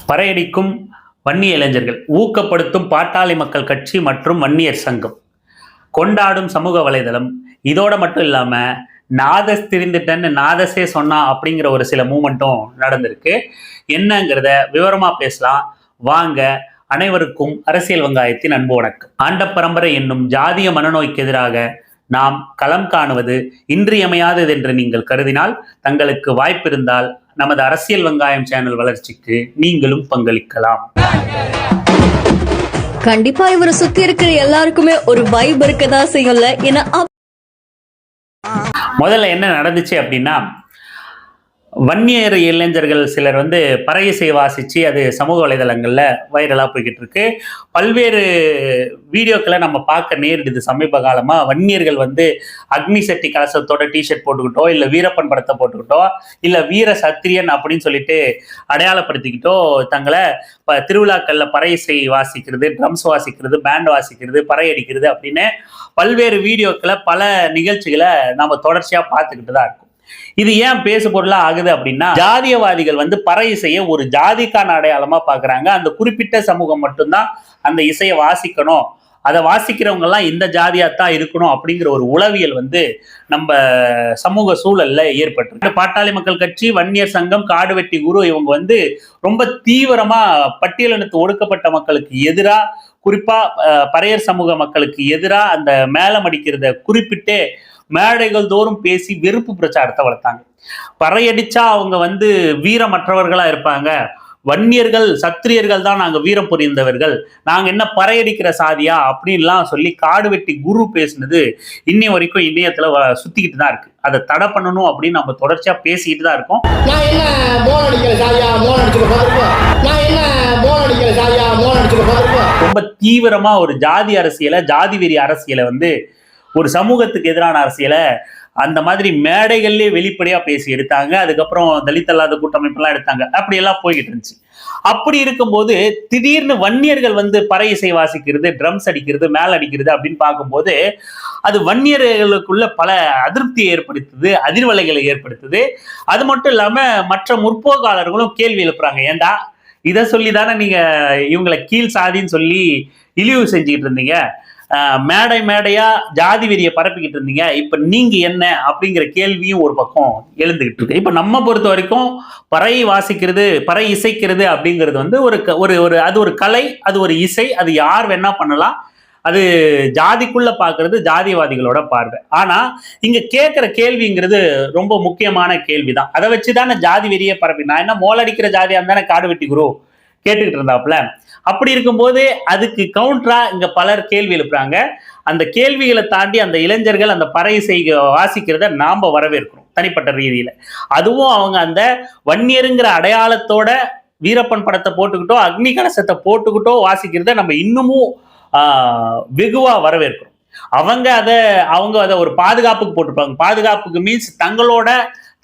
பறையடிக்கும் வன்னிய இளைஞர்கள், ஊக்கப்படுத்தும் பாட்டாளி மக்கள் கட்சி மற்றும் வன்னியர் சங்கம், கொண்டாடும் சமூக வலைதளம். இதோட மட்டும் இல்லாம நாதஸ் திரிந்துட்டன்னு நாதஸே சொன்னா அப்படிங்கிற ஒரு சில மூமெண்ட்டும் நடந்திருக்கு. என்னங்கிறத விவரமா பேசலாம் வாங்க. அனைவருக்கும் அரசியல் வெங்காயத்தின் அன்பு வணக்கம். ஆண்ட பரம்பரை என்னும் ஜாதிய மனநோய்க்கு எதிராக நாம் களம் காணுவது இன்றியமையாதது என்று நீங்கள் கருதினால், தங்களுக்கு வாய்ப்பிருந்தால் நமது அரசியல் வெங்காயம் சேனல் வளர்ச்சிக்கு நீங்களும் பங்களிக்கலாம். கண்டிப்பா இவரை சுத்தி இருக்கிற எல்லாருக்குமே ஒரு வைப் இருக்கதான் செய்யல. ஏன்னா முதல்ல என்ன நடந்துச்சு அப்படின்னா, வன்னியர் இளைஞர்கள் சிலர் பறை இசை வாசிச்சு அது சமூக வலைதளங்கள்ல வைரலா போய்கிட்டு இருக்கு. பல்வேறு வீடியோக்களை நம்ம பார்க்க நேரிடுது. சமீப காலமா வன்னியர்கள் அக்னி சட்டி கலசத்தோட டிஷர்ட் போட்டுக்கிட்டோ, இல்ல வீரப்பன் படத்தை போட்டுக்கிட்டோ, இல்ல வீர சத்திரியன் அப்படின்னு சொல்லிட்டு அடையாளப்படுத்திக்கிட்டோ தங்களை திருவிழாக்கள்ல பறை இசை வாசிக்கிறது, ட்ரம்ஸ் வாசிக்கிறது, பேண்ட் வாசிக்கிறது, பறை அடிக்கிறது அப்படின்னு பல்வேறு வீடியோக்களை பல நிகழ்ச்சிகளை நம்ம தொடர்ச்சியா பார்த்துக்கிட்டு தான் இருக்கோம். இது ஏன் பேசு பொருளா ஆகுது அப்படின்னா, ஜாதியவாதிகள் பறை இசையை ஒரு ஜாதிக்கான அடையாளமா பாக்குறாங்க. அந்த குறிப்பிட்ட சமூகம் மட்டும்தான் அந்த இசையை வாசிக்கணும், அதை வாசிக்கிறவங்க எல்லாம் இந்த ஜாதியாத்தான் இருக்கணும் அப்படிங்கிற ஒரு உளவியல் நம்ம சமூக சூழல்ல ஏற்பட்டு, பாட்டாளி மக்கள் கட்சி, வன்னியர் சங்கம், காடு வெட்டி குரு இவங்க ரொம்ப தீவிரமா பட்டியலினத்து ஒடுக்கப்பட்ட மக்களுக்கு எதிரா, குறிப்பா பறையர் சமூக மக்களுக்கு எதிரா அந்த மேலம் அடிக்கிறத குறிப்பிட்டு மேடைகள் தோறும் பேசி வெறுப்பு பிரச்சாரத்தை வளர்த்தாங்க. பறையடிச்சா அவங்க வீரமற்றவர்களா இருப்பாங்க, வன்னியர்கள் சத்திரியர்கள் தான் நாங்க வீரம் புரிந்தவர்கள், நாங்க என்ன பறையடிக்கிற சாதியா அப்படின்லாம் சொல்லி காடு வெட்டி குரு பேசினது இன்னை வரைக்கும் இணையத்துல சுத்திக்கிட்டு தான் இருக்கு. அதை தடை பண்ணணும் அப்படின்னு நம்ம தொடர்ச்சியா பேசிக்கிட்டு தான் இருக்கோம். ரொம்ப தீவிரமா ஒரு ஜாதி அரசியலை, ஜாதி வெறி அரசியலை, ஒரு சமூகத்துக்கு எதிரான அரசியலை அந்த மாதிரி மேடைகள்லேயே வெளிப்படையா பேசி எடுத்தாங்க. அதுக்கப்புறம் தலித் அல்லாத கூட்டமைப்பெல்லாம் எடுத்தாங்க. அப்படி எல்லாம் போய்கிட்டு இருந்துச்சு. அப்படி இருக்கும்போது திடீர்னு வன்னியர்கள் பறை இசை வாசிக்கிறது, ட்ரம்ஸ் அடிக்கிறது, மேல் அடிக்கிறது அப்படின்னு பார்க்கும்போது அது வன்னியர்களுக்குள்ள பல அதிருப்தியை ஏற்படுத்துது, அதிர்வலைகளை ஏற்படுத்துது. அது மட்டும் இல்லாம மற்ற முற்போக்காளர்களும் கேள்வி எழுப்புறாங்க. ஏண்டா இதை சொல்லி தானே நீங்க இவங்களை கீழ் சாதின்னு சொல்லி இழிவு செஞ்சுக்கிட்டு இருந்தீங்க, மேடை மேடையா ஜாதி வெறியை பரப்பிக்கிட்டு இருந்தீங்க, இப்ப நீங்க என்ன அப்படிங்கிற கேள்வியும் ஒரு பக்கம் எழுந்துகிட்டு இருக்கு. இப்ப நம்ம பொறுத்த வரைக்கும் பறை வாசிக்கிறது, பறை இசைக்கிறது அப்படிங்கிறது ஒரு அது ஒரு கலை, அது ஒரு இசை, அது யார் வேணா பண்ணலாம். அது ஜாதிக்குள்ள பாக்குறது ஜாதிவாதிகளோட பார்வை. ஆனா இங்க கேட்கிற கேள்விங்கிறது ரொம்ப முக்கியமான கேள்விதான். அதை வச்சுதானே ஜாதி வெறியை பரப்பி, நான் என்ன மோலடிக்கிற ஜாதியா இருந்தானே காடு வெட்டி குரு கேட்டுக்கிட்டு இருந்தாப்புல. அப்படி இருக்கும்போது அதுக்கு கவுண்டரா இங்க பலர் கேள்வி எழுப்புறாங்க. அந்த கேள்விகளை தாண்டி அந்த இளைஞர்கள் அந்த பறை இசை வாசிக்கிறத நாம வரவேற்கிறோம் தனிப்பட்ட ரீதியில. அதுவும் அவங்க அந்த வன்னியருங்கிற அடையாளத்தோட வீரப்பன் படத்தை போட்டுக்கிட்டோ, அக்னி கலசத்தை போட்டுக்கிட்டோ வாசிக்கிறத நம்ம இன்னமும் வெகுவா வரவேற்கிறோம். அவங்க அதை ஒரு பாதுகாப்புக்கு போட்டிருப்பாங்க. பாதுகாப்புக்கு மீன்ஸ் தங்களோட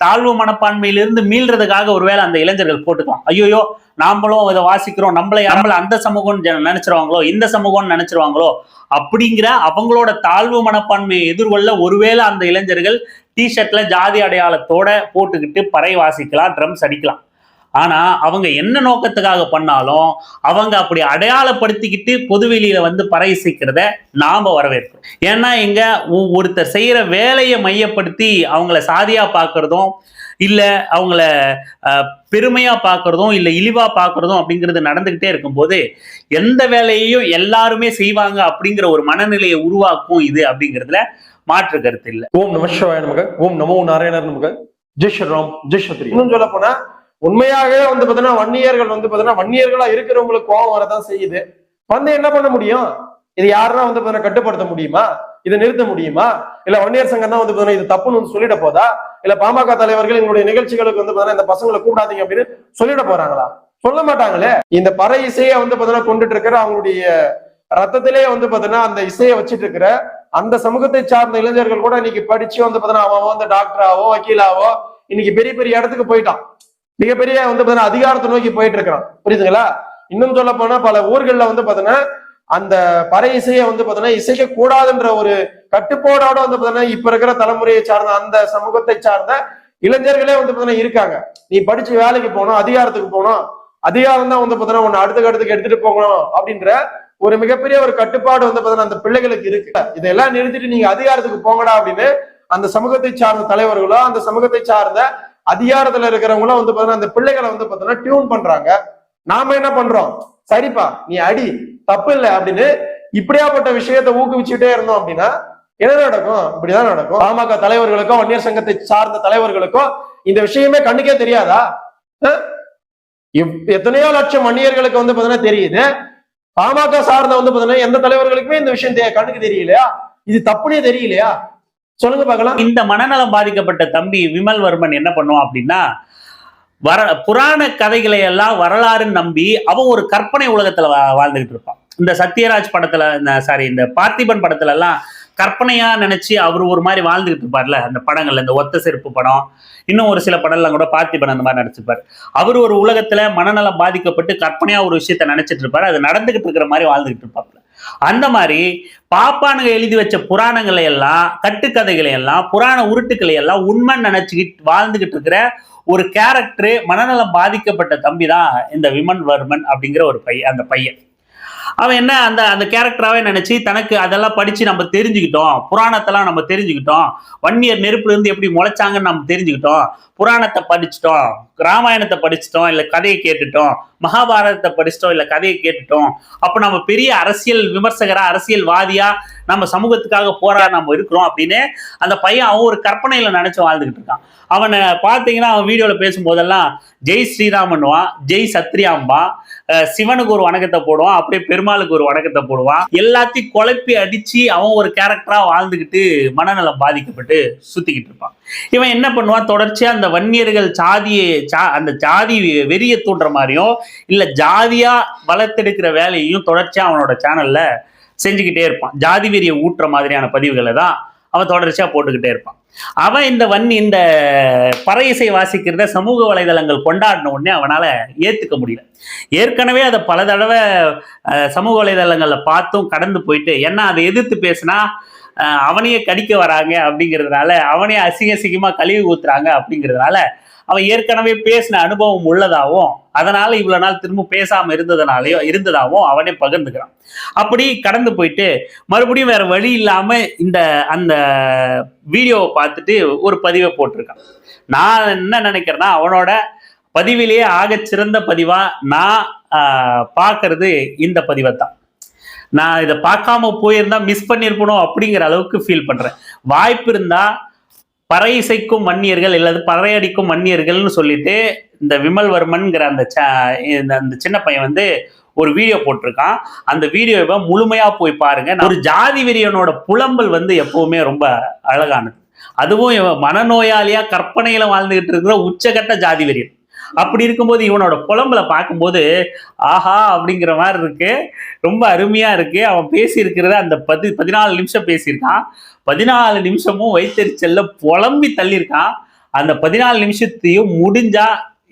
தாழ்வு மனப்பான்மையிலிருந்து மீள்றதுக்காக ஒருவேளை அந்த இளைஞர்கள் போட்டுக்கலாம். ஐயோயோ நாமளும் இதை வாசிக்கிறோம், நம்மளை அந்த சமூகம் நினைச்சிருவாங்களோ, இந்த சமூகம் நினைச்சிருவாங்களோ அப்படிங்கிற அவங்களோட தாழ்வு மனப்பான்மையை எதிர்கொள்ள ஒருவேளை அந்த இளைஞர்கள் டிஷர்ட்ல ஜாதி அடையாளத்தோட போட்டுக்கிட்டு பறை வாசிக்கலாம், ட்ரம்ஸ் அடிக்கலாம். ஆனா அவங்க என்ன நோக்கத்துக்காக பண்ணாலும் அவங்க அப்படி அடையாளப்படுத்திக்கிட்டு பொதுவெளியில பறை இசைக்கிறத நாம வரவேற்கிறோம். ஏன்னா இங்க ஒருத்தர் செய்யற வேலையை மையப்படுத்தி அவங்கள சாதியா பாக்குறதும், இல்ல அவங்கள பெருமையா பாக்குறதும், இல்ல இழிவா பாக்குறதும் அப்படிங்கிறது நடந்துகிட்டே இருக்கும்போது எந்த வேலையையும் எல்லாருமே செய்வாங்க அப்படிங்கிற ஒரு மனநிலையை உருவாக்கும் இது அப்படிங்கிறதுல மாற்று கருத்து இல்லை. ஓம் நம சிவாய நமக, ஓம் நமோ நாராயணர் நமக, ஜெய் ஸ்ரீராம், ஜெய் சத்ரி. இன்னும் சொல்ல போனா உண்மையாகவே பாத்தீங்கன்னா வன்னியர்கள் பாத்தீங்கன்னா வன்னியர்களா இருக்கிறவங்களுக்கு கோபம் வரதான் செய்யுது. என்ன பண்ண முடியும்? இது யாருன்னா பாத்தீங்கன்னா கட்டுப்படுத்த முடியுமா? இதை நிறுத்த முடியுமா? இல்ல வன்னியர் சங்கம் தான் பாத்தீங்கன்னா இது தப்புன்னு சொல்லிட போதா? இல்ல பாமக தலைவர்கள் எங்களுடைய நிகழ்ச்சிகளுக்கு பாத்தீங்கன்னா இந்த பசங்களை கூப்பிடாதீங்க அப்படின்னு சொல்லிட போறாங்களா? சொல்ல மாட்டாங்களே. இந்த பறை இசையை பாத்தீங்கன்னா கொண்டுட்டு இருக்கிற அவங்களுடைய ரத்தத்திலே பாத்தீங்கன்னா அந்த இசையை வச்சுட்டு இருக்கிற அந்த சமூகத்தை சார்ந்த இளைஞர்கள் கூட இன்னைக்கு படிச்சு பாத்தீங்கன்னா அவன் டாக்டராவோ வக்கீலாவோ இன்னைக்கு பெரிய பெரிய இடத்துக்கு போயிட்டான். மிகப்பெரிய அதிகாரத்தை நோக்கி போயிட்டு இருக்கிறான். புரியுதுங்களா? இன்னும் சொல்ல போனா பல ஊர்கள்ல பாத்தீங்கன்னா அந்த பறை இசையை பாத்தீங்கன்னா இசைக்க கூடாதுன்ற ஒரு கட்டுப்பாடோட பாத்தீங்கன்னா இப்ப இருக்கிற தலைமுறையை சார்ந்த அந்த சமூகத்தை சார்ந்த இளைஞர்களே பாத்தீங்கன்னா இருக்காங்க. நீ படிச்சு வேலைக்கு போகணும், அதிகாரத்துக்கு போகணும், அதிகாரம் தான் வந்து பாத்தீங்கன்னா உன்னை அடுத்த கட்டத்துக்கு எடுத்துட்டு போகணும் அப்படின்ற ஒரு மிகப்பெரிய ஒரு கட்டுப்பாடு வந்து பாத்தீங்கன்னா அந்த பிள்ளைகளுக்கு இருக்கு. இதெல்லாம் நிறுத்திட்டு நீங்க அதிகாரத்துக்கு போங்கடா அப்படின்னு அந்த சமூகத்தை சார்ந்த தலைவர்களோ அந்த சமூகத்தை சார்ந்த அதிகாரத்துல இருக்கிறவங்களும் வந்து பாத்தீங்கன்னா அந்த பிள்ளைகளை வந்து பாத்தீங்கன்னா டியூன் பண்றாங்க. நாம என்ன பண்றோம், சரிப்பா நீ அடி தப்பு இல்லை அப்படின்னு இப்படியாப்பட்ட விஷயத்தை ஊக்குவிச்சுட்டே இருந்தோம் அப்படின்னா என்ன நடக்கும்? இப்படிதான் நடக்கும். பாமக தலைவர்களுக்கும் வன்னியர் சங்கத்தை சார்ந்த தலைவர்களுக்கும் இந்த விஷயமே கண்ணுக்கே தெரியாதா? எத்தனையோ லட்சம் வன்னியர்களுக்கு வந்து பாத்தீங்கன்னா தெரியுது. பாமக சார்ந்த வந்து பாத்தீங்கன்னா எந்த தலைவர்களுக்குமே இந்த விஷயம் கண்ணுக்கு தெரியலையா? இது தப்புனே தெரியலையா? சொல்லுங்க பார்க்கலாம். இந்த மனநலம் பாதிக்கப்பட்ட தம்பி விமல்வர்மன் என்ன பண்ணுவான் அப்படின்னா, புராண கதைகளை எல்லாம் வரலாறுன்னு நம்பி அவன் ஒரு கற்பனை உலகத்துல வாழ்ந்துகிட்டு இருப்பான். இந்த சத்யராஜ் படத்துல, இந்த பார்த்திபன் படத்துல எல்லாம் கற்பனையா நினைச்சு அவர் ஒரு மாதிரி வாழ்ந்துகிட்டு இருப்பார்ல அந்த படங்கள்ல. இந்த ஒத்த செருப்பு படம், இன்னும் ஒரு சில படம்லாம் கூட பார்த்திபன் அந்த மாதிரி நடிச்சிருப்பாரு. அவர் ஒரு உலகத்துல மனநலம் பாதிக்கப்பட்டு கற்பனையா ஒரு விஷயத்த நினைச்சிட்டு இருப்பாரு, அது நடந்துகிட்டு இருக்கிற மாதிரி வாழ்ந்துகிட்டு இருப்பாப்ல. அந்த மாதிரி பாப்பானுங்க எழுதி வச்ச புராணங்களை எல்லாம், கட்டுக்கதைகளை எல்லாம், புராண உருட்டுக்களை எல்லாம் உண்மை நினைச்சுக்கிட்டு வாழ்ந்துகிட்டு இருக்கிற ஒரு கேரக்டர், மனநலம் பாதிக்கப்பட்ட தம்பி தான் இந்த விமல்வர்மன் அப்படிங்கிற ஒரு அந்த பையன். அவன் என்ன அந்த கேரக்டராகவே நினைச்சு தனக்கு அதெல்லாம் படிச்சு நம்ம தெரிஞ்சுக்கிட்டோம், புராணத்தெல்லாம் நம்ம தெரிஞ்சுக்கிட்டோம், வன்னியர் நெருப்புல இருந்து எப்படி முளைச்சாங்கன்னு நம்ம தெரிஞ்சுக்கிட்டோம், புராணத்தை படிச்சுட்டோம், ராமாயணத்தை படிச்சுட்டோம் இல்லை கதையை கேட்டுட்டோம், மகாபாரதத்தை படிச்சுட்டோம் இல்லை கதையை கேட்டுட்டோம், அப்போ நம்ம பெரிய அரசியல் விமர்சகரா அரசியல்வாதியா நம்ம சமூகத்துக்காக போரா நம்ம இருக்கிறோம் அப்படின்னு அந்த பையன் அவன் ஒரு கற்பனையில நினைச்சு வாழ்ந்துகிட்டு இருக்கான். அவனை பார்த்தீங்கன்னா அவன் வீடியோவில் பேசும்போதெல்லாம் ஜெய் ஸ்ரீராமன்வான், ஜெய் சத்ரியாம்பா, சிவனுக்கு ஒரு வணக்கத்தை போடுவான், அப்படியே பெருமாளுக்கு ஒரு வணக்கத்தை போடுவான். எல்லாத்தையும் குழப்பி அடிச்சு அவன் ஒரு கேரக்டரா வாழ்ந்துக்கிட்டு மனநலம் பாதிக்கப்பட்டு சுத்திக்கிட்டு இருப்பான். இவன் என்ன பண்ணுவான், தொடர்ச்சியா அந்த வன்னியர்கள் அந்த ஜாதி வெறிய தூண்டுற மாதிரியும் இல்ல ஜாதியா வளர்த்தெடுக்கிற வேலையையும் தொடர்ச்சியா அவனோட சேனல்ல செஞ்சுக்கிட்டே இருப்பான். ஜாதி வெறியை ஊட்டுற மாதிரியான பதிவுகளை தான் அவன் தொடர்ச்சியா போட்டுக்கிட்டே இருப்பான். அவன் இந்த பறை இசை வாசிக்கிறத சமூக வலைதளங்கள் கொண்டாடின உடனே அவனால ஏத்துக்க முடியல. ஏற்கனவே அதை பல தடவை சமூக வலைதளங்கள்ல பார்த்தும் கடந்து போயிட்டு, ஏன்னா அதை எதிர்த்து பேசினா அவனையே கடிக்க வராங்க அப்படிங்கிறதுனால, அவனே அசிங்கமா கழுவி ஊத்துறாங்க அப்படிங்கிறதுனால அவன் ஏற்கனவே பேசின அனுபவம் உள்ளதாகவும் அதனால இவ்வளவு நாள் திரும்ப பேசாம இருந்ததாகவும் அவனே பகிர்ந்துக்கிறான். அப்படி கடந்து போயிட்டு மறுபடியும் வேற வழி இல்லாம அந்த வீடியோவை பார்த்துட்டு ஒரு பதிவை போட்டிருக்கான். நான் என்ன நினைக்கிறேன்னா, அவனோட பதிவிலேயே ஆக சிறந்த பதிவா நான் பார்க்கறது இந்த பதிவை தான். நான் இதை பார்க்காம போயிருந்தா மிஸ் பண்ணிருக்கணும் அப்படிங்கிற அளவுக்கு ஃபீல் பண்றேன். வாய்ப்பு இருந்தா பறை இசைக்கும் வன்னியர்கள் இல்லது பறையடிக்கும் வன்னியர்கள்னு சொல்லிட்டு இந்த விமல்வர்மன்கிற அந்த சின்ன பையன் ஒரு வீடியோ போட்டிருக்கான். அந்த வீடியோவை முழுமையா போய் பாருங்க. ஒரு ஜாதி வெறியனோட புலம்பல் எப்பவுமே ரொம்ப அழகானது. அதுவும் மனநோயாளியா கற்பனையில வாழ்ந்துகிட்டு இருக்கிற உச்சகட்ட ஜாதி வெறியன். அப்படி இருக்கும்போது இவனோட புலம்பலை பார்க்கும்போது ஆஹா அப்படிங்கிற மாதிரி இருக்கு, ரொம்ப அருமையா இருக்கு. அவன் பேசி இருக்கிறத அந்த 14 நிமிஷம் பேசியிருக்கான். 14 நிமிஷமும் வைத்தறிச்சல்ல புலம்பி தள்ளியிருக்கான். அந்த 14 நிமிஷத்தையும் முடிஞ்சா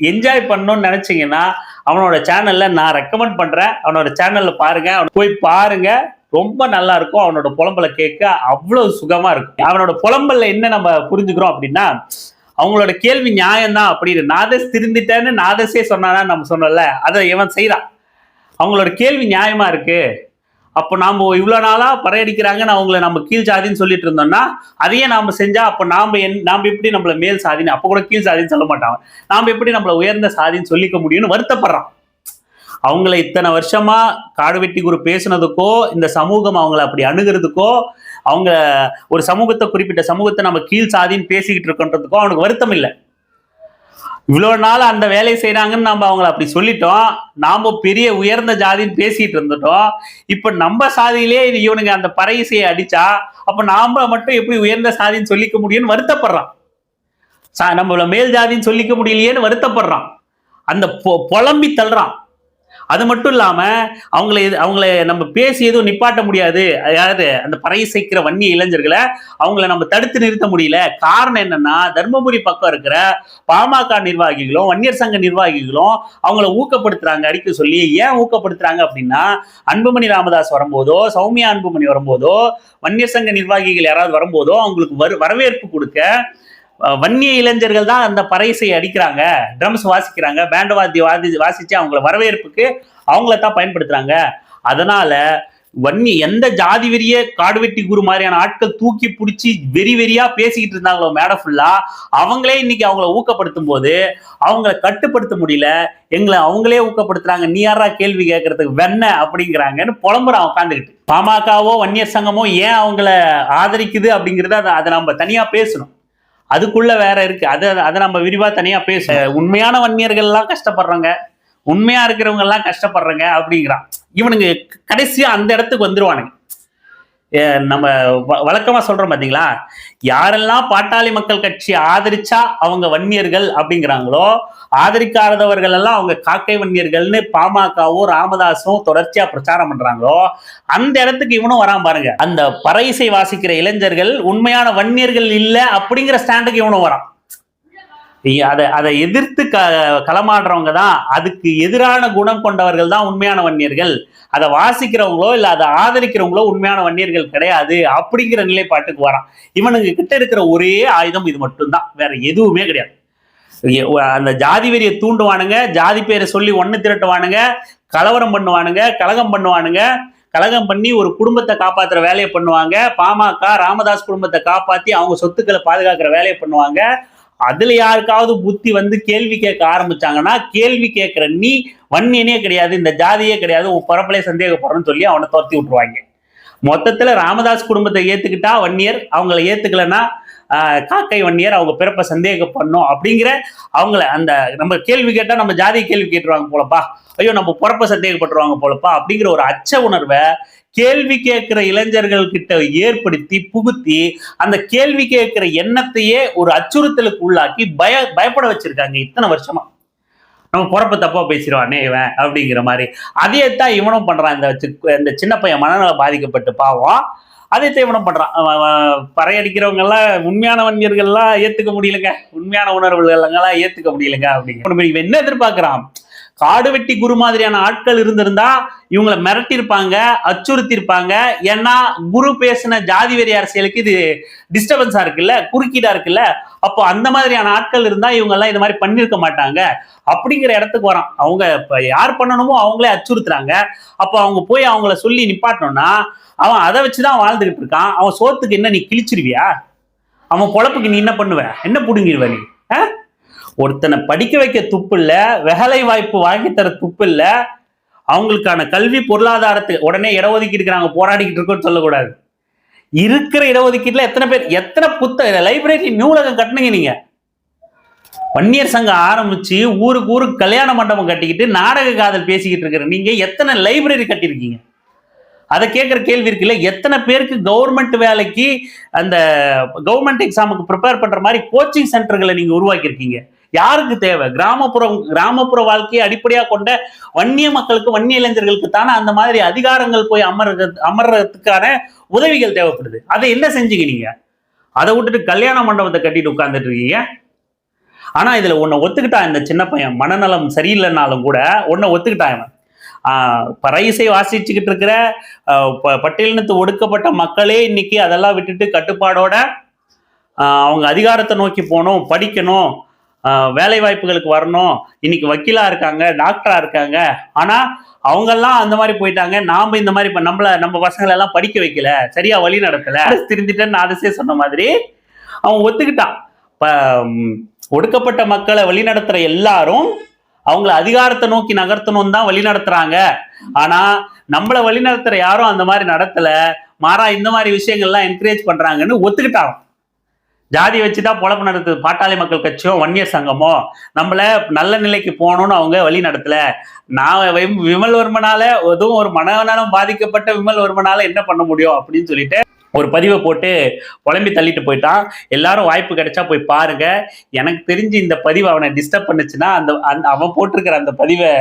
என்ஜாய் பண்ணணும்னு நினைச்சீங்கன்னா அவனோட சேனல்ல நான் ரெக்கமெண்ட் பண்றேன். அவனோட சேனல்ல பாருங்க, போய் பாருங்க, ரொம்ப நல்லா இருக்கும். அவனோட புலம்பலை கேட்க அவ்வளவு சுகமா இருக்கும். அவனோட புலம்பல்ல என்ன நம்ம புரிஞ்சுக்கிறோம் அப்படின்னா, அவங்களோட கேள்வி நியாயம்தான் அப்படின்னு நாதஸ் திருந்திட்டேன்னு நாதஸே சொன்னானா நம்ம சொன்னோம்ல, அதை இவன் செய்யறான். அவங்களோட கேள்வி நியாயமா இருக்கு, அப்போ நாம இவ்வளவு நாளா பறையடிக்கிறாங்கன்னு அவங்கள நம்ம கீழ் சாதின்னு சொல்லிட்டு இருந்தோம்னா அதையே நாம செஞ்சா அப்போ நாம எப்படி நம்மள மேல் சாதின்னு, அப்போ கூட கீழ் சாதின்னு சொல்ல மாட்டாங்க, நாம எப்படி நம்மள உயர்ந்த சாதின்னு சொல்லிக்க முடியும்னு வருத்தப்படுறான். அவங்கள இத்தனை வருஷமா காடு வெட்டி குரு பேசுனதுக்கோ இந்த சமூகம் அவங்கள அப்படி அணுகிறதுக்கோ, அவங்க ஒரு சமூகத்தை குறிப்பிட்ட சமூகத்தை நம்ம கீழ் சாதின்னு பேசிக்கிட்டு இருக்கோன்றதுக்கோ அவனுக்கு வருத்தம் இல்லை. இவ்வளவு நாள் அந்த வேலையை செய்யறாங்கன்னு நம்ம அவங்கள அப்படி சொல்லிட்டோம், நாம பெரிய உயர்ந்த ஜாதின்னு பேசிட்டு இருந்துட்டோம். இப்ப நம்ம சாதியிலே இவனுங்க அந்த பறை இசையை அடிச்சா அப்ப நாம மட்டும் எப்படி உயர்ந்த சாதின்னு சொல்லிக்க முடியும்னு வருத்தப்படுறான். நம்மள மேல் ஜாதின்னு சொல்லிக்க முடியலையேன்னு வருத்தப்படுறான். அந்த புலம்பி தள்ளுறான். அது மட்டும் இல்லாம அவங்கள நம்ம பேசி எதுவும் நிப்பாட்ட முடியாது. அதாவது அந்த பறை இசைக்கிற வன்னிய இளைஞர்களை அவங்கள நம்ம தடுத்து நிறுத்த முடியல. காரணம் என்னன்னா, தர்மபுரி பக்கம் இருக்கிற பாமக நிர்வாகிகளும் வன்னியர் சங்க நிர்வாகிகளும் அவங்கள ஊக்கப்படுத்துறாங்க, அடிக்க சொல்லி. ஏன் ஊக்கப்படுத்துறாங்க அப்படின்னா, அன்புமணி ராமதாஸ் வரும்போதோ, சௌமியா அன்புமணி வரும்போதோ, வன்னியர் சங்க நிர்வாகிகள் யாராவது வரும்போதோ அவங்களுக்கு வரவேற்பு கொடுக்க வன்னிய இளைஞர்கள் தான் அந்த பறைசை அடிக்கிறாங்க, ட்ரம்ஸ் வாசிக்கிறாங்க, பேண்ட் வாசிச்சு அவங்கள வரவேற்புக்கு அவங்கள தான் பயன்படுத்துறாங்க. அதனால எந்த ஜாதி வெறிய காடுவெட்டி குரு மாதிரியான ஆட்கள் தூக்கி பிடிச்சி வெறியா பேசிக்கிட்டு இருந்தாங்களோ மேடம் ஃபுல்லா, அவங்களே இன்னைக்கு அவங்கள ஊக்கப்படுத்தும் போது அவங்கள கட்டுப்படுத்த முடியல, எங்களை அவங்களே ஊக்கப்படுத்துறாங்க, நீ யாரா கேள்வி கேட்கறதுக்கு வெண்ண அப்படிங்கிறாங்கன்னு புலம்புறான் உட்காந்துக்கிட்டு. பாமகவோ வன்னியர் சங்கமோ ஏன் அவங்கள ஆதரிக்குது அப்படிங்கிறத அதை நம்ம தனியா பேசணும். அதுக்குள்ள வேற இருக்கு, அதை நம்ம விரிவா தனியா பேச. உண்மையான வன்னியர்கள் எல்லாம் கஷ்டப்படுறாங்க, உண்மையா இருக்கிறவங்க எல்லாம் கஷ்டப்படுறாங்க அப்படிங்கிறான். இவனுங்க கடைசியா அந்த இடத்துக்கு வந்துருவானுங்க. நம்ம வழக்கமா சொல்றோம் பாத்தீங்களா, யாரெல்லாம் பாட்டாளி மக்கள் கட்சி ஆதரிச்சா அவங்க வன்னியர்கள் அப்படிங்கிறாங்களோ, ஆதரிக்காதவர்கள் எல்லாம் அவங்க காக்கை வன்னியர்கள்னு பாமகவும் ராமதாசும் தொடர்ச்சியா பிரச்சாரம் பண்றாங்களோ, அந்த இடத்துக்கு இவனும் வரான் பாருங்க. அந்த பறைசை வாசிக்கிற இளைஞர்கள் உண்மையான வன்னியர்கள் இல்ல அப்படிங்கிற ஸ்டாண்டுக்கு இவனும் வரான். அதை எதிர்த்து களமாடுறவங்க தான், அதுக்கு எதிரான குணம் கொண்டவர்கள் தான் உண்மையான வன்னியர்கள். அதை வாசிக்கிறவங்களோ இல்ல அதை ஆதரிக்கிறவங்களோ உண்மையான வன்னியர்கள் கிடையாது அப்படிங்கிற நிலைப்பாட்டுக்கு வரான். இவனுங்க கிட்ட இருக்கிற ஒரே ஆயுதம் இது மட்டும்தான், வேற எதுவுமே கிடையாது. அந்த ஜாதி வெறியை தூண்டுவானுங்க, ஜாதி பேரை சொல்லி ஒண்ணு திரட்டுவானுங்க, கலவரம் பண்ணுவானுங்க, கலகம் பண்ணுவானுங்க, கலகம் பண்ணி ஒரு குடும்பத்தை காப்பாத்துற வேலையை பண்ணுவாங்க. பாமக ராமதாஸ் குடும்பத்தை காப்பாத்தி அவங்க சொத்துக்களை பாதுகாக்கிற வேலையை பண்ணுவாங்க. அதுல யாருக்காவது புத்தி வந்து கேள்வி கேட்க ஆரம்பிச்சாங்கன்னா, கேள்வி கேட்கிற நீ வன்னியனே கிடையாது, இந்த ஜாதியே கிடையாது, உன் பரப்பலே சந்தேகப்படுறன்னு சொல்லி அவனை துரத்தி விட்டுருவாங்க. மொத்தத்துல ராமதாஸ் குடும்பத்தை ஏத்துக்கிட்டா வன்னியர், அவங்கள ஏத்துக்கலன்னா காக்கை வன்னியர், அவங்க பிறப்ப சந்தேகப்படணும் அப்படிங்கிற அவங்கள அந்த நம்ம கேள்வி கேட்டா நம்ம ஜாதியை கேள்வி கேட்டுருவாங்க போலப்பா, ஐயோ நம்ம பிறப்ப சந்தேகப்பட்டுருவாங்க போலப்பா அப்படிங்கிற ஒரு அச்ச உணர்வை கேள்வி கேட்கிற இளைஞர்கள் கிட்ட ஏற்படுத்தி புகுத்தி அந்த கேள்வி கேட்கிற எண்ணத்தையே ஒரு அச்சுறுத்தலுக்கு உள்ளாக்கி பயப்பட வச்சிருக்காங்க இத்தனை வருஷமா. நம்ம பொறப்ப தப்பா பேசிடுவானே இவன் அப்படிங்கிற மாதிரி. அதே தான் இவனும் பண்றான். இந்த சின்ன பையன் மனநலம் பாதிக்கப்பட்டு பாவம், அதைத்தான் இவனும் பண்றான். பறையடிக்கிறவங்க எல்லாம் உண்மையான வன்னியர்கள்லாம் ஏத்துக்க முடியலங்க, உண்மையான உணர்வுகள் எல்லாம் ஏத்துக்க முடியலங்க அப்படிங்கிற இவன் என்ன எதிர்பார்க்கிறான். காடு வெட்டி குரு மாதிரியான ஆட்கள் இருந்திருந்தா இவங்களை மிரட்டிருப்பாங்க, அச்சுறுத்தி இருப்பாங்க. ஏன்னா குரு பேசின ஜாதி வெறி அரசியலுக்கு இது டிஸ்டர்பன்ஸா இருக்குல்ல, குறுக்கீடா இருக்குல்ல. அப்போ அந்த மாதிரியான ஆட்கள் இருந்தா இவங்க எல்லாம் இது மாதிரி பண்ணிருக்க மாட்டாங்க அப்படிங்கிற இடத்துக்கு வரான். அவங்க யார் பண்ணணுமோ அவங்களே அச்சுறுத்துறாங்க. அப்போ அவங்க போய் அவங்கள சொல்லி நிப்பாட்டணும்னா அவன் அதை வச்சுதான் வாழ்ந்துகிட்டு இருக்கான். அவன் சோத்துக்கு என்ன நீ கிழிச்சிருவியா? அவன் பொழப்புக்கு நீ என்ன பண்ணுவ? என்ன புடுங்கிடுவ நீ? ஒருத்தனை படிக்க வைக்க துப்பு இல்ல, வேலை வாய்ப்பு வாங்கி தர துப்பு இல்ல, அவங்களுக்கான கல்வி பொருளாதாரத்துக்கு உடனே இடஒதுக்கீடு நாங்க போராடிக்கிட்டு இருக்கோம்னு சொல்லக்கூடாது. இருக்கிற இடஒதுக்கீட்டுல எத்தனை பேர் எத்தனை லைப்ரரி நூலகம் கட்டினீங்க நீங்க? வன்னியர் சங்கம் ஆரம்பிச்சு ஊருக்கு ஊருக்கு கல்யாண மண்டபம் கட்டிக்கிட்டு நாடக காதல் பேசிக்கிட்டு இருக்கிற நீங்க எத்தனை லைப்ரரி கட்டியிருக்கீங்க? அதை கேட்கிற கேள்வி இருக்குல்ல. எத்தனை பேருக்கு கவர்மெண்ட் வேலைக்கு அந்த கவர்மெண்ட் எக்ஸாமுக்கு ப்ரிப்பேர் பண்ற மாதிரி கோச்சிங் சென்டர்களை நீங்க உருவாக்கியிருக்கீங்க? யாருக்கு தேவை? கிராமப்புற வாழ்க்கையை அடிப்படையாக கொண்ட வன்னிய மக்களுக்கு, வன்னிய இளைஞர்களுக்கு தானே அந்த மாதிரி அதிகாரங்கள் போய் அமர்றதுக்கான உதவிகள் தேவைப்படுது. அதை என்ன செஞ்சீங்க நீங்க? அதை விட்டுட்டு கல்யாண மண்டபத்தை கட்டிட்டு உட்கார்ந்துட்டு இருக்கீங்க. ஆனா இதுல ஒன்ன ஒத்துக்கிட்டான் இந்த சின்ன பையன், மனநலம் சரியில்லைன்னாலும் கூட ஒன்ன ஒத்துக்கிட்டான். பறையிசை வாசிச்சுக்கிட்டு இருக்கிற பட்டியலினத்து ஒடுக்கப்பட்ட மக்களே இன்னைக்கு அதெல்லாம் விட்டுட்டு கட்டுப்பாடோட அவங்க அதிகாரத்தை நோக்கி போகணும், படிக்கணும், வேலை வாய்ப்புகளுக்கு வரணும், இன்னைக்கு வக்கீலா இருக்காங்க, டாக்டரா இருக்காங்க. ஆனா அவங்கெல்லாம் அந்த மாதிரி போயிட்டாங்க. நாம இந்த மாதிரி நம்ம பசங்களை எல்லாம் படிக்க வைக்கல, சரியா வழி நடத்தல, திருந்திட்டேன்னு நாதசே சொன்ன மாதிரி அவன் ஒத்துக்கிட்டான். ஒடுக்கப்பட்ட மக்களை வழி நடத்துற எல்லாரும் அவங்களை அதிகாரத்தை நோக்கி நகர்த்தணும் தான் வழி நடத்துறாங்க. ஆனா நம்மளை வழி நடத்துற யாரும் அந்த மாதிரி நடத்தல, மாறா இந்த மாதிரி விஷயங்கள்லாம் என்கரேஜ் பண்றாங்கன்னு ஒத்துக்கிட்டாங்க. ஜாதி வச்சுதான் பொழப்பு நடத்துது பாட்டாளி மக்கள் கட்சியோ வன்னியர் சங்கமோ, நம்மள நல்ல நிலைக்கு போகணும்னு அவங்க வழி நடத்தல. நான் விமல்வர்மனால எதுவும் ஒரு மனநலம் பாதிக்கப்பட்ட விமல்வர்மனால என்ன பண்ண முடியும் அப்படின்னு சொல்லிட்டு ஒரு பதிவை போட்டு புலம்பி தள்ளிட்டு போயிட்டான். எல்லாரும் வாய்ப்பு கிடைச்சா போய் பாருங்க. எனக்கு தெரிஞ்சு இந்த பதிவு அவனை டிஸ்டர்ப் பண்ணுச்சுன்னா அவன் போட்டிருக்கிற அந்த பதிவை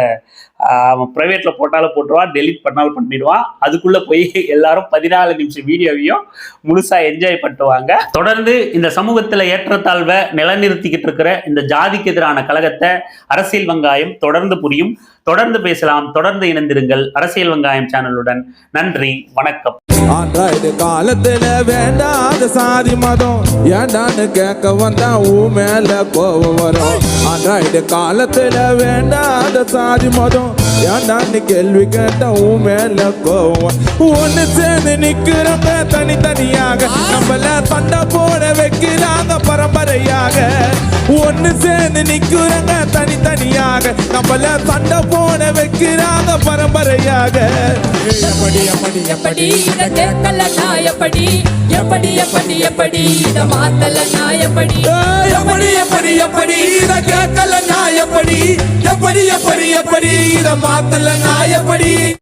அவன் பிரைவேட்ல போட்டாலும் போட்டுருவான், டெலிட் பண்ணாலும் பண்ணிடுவான். அதுக்குள்ள போய் எல்லாரும் 14 நிமிஷம் வீடியோவையும் முழுசா என்ஜாய் பண்ணுவாங்க. தொடர்ந்து இந்த சமூகத்துல ஏற்றத்தாழ்வை நிலைநிறுத்திக்கிட்டு இருக்கிற இந்த ஜாதிக்கு எதிரான கழகத்தை அரசியல் வெங்காயம் தொடர்ந்து புரியும். தொடர்ந்து பேசலாம், தொடர்ந்து இணைந்திருங்கள் அரசியல் வெங்காயம் சேனலுடன். நன்றி, வணக்கம். ஆண்ட்ராய்டு காலத்துல வேண்டாத சாதி மதம் ஏண்டான்னு கேட்க வந்தா உன் மேல கோவம் வரும். ஆண்ட்ராய்டு காலத்துல வேண்டாத சாதி மதம் ஏண்டான்னு கேள்வி கேட்டா உன் மேல கோவம். ஒண்ணு சேர்ந்து நிக்கிறவங்க தனித்தனியாக நம்மள சண்டை போட வைக்கிறாங்க பரம்பரையாக. ஒண்ணு சேர்ந்து நிக்கிறவங்க தனித்தனியாக நம்மள சண்டை போட வைக்கிறாங்க பரம்பரையாக. எப்படி எப்படி எப்படி இத கேட்கல நான் எப்படி எப்படி எப்படி எப்படி இத மாத்தல நான் எப்படி எப்படி எப்படி எப்படி இத கேட்கல நான் எப்படி எப்படி எப்படி எப்படி இத மாத்தல நான் எப்படி.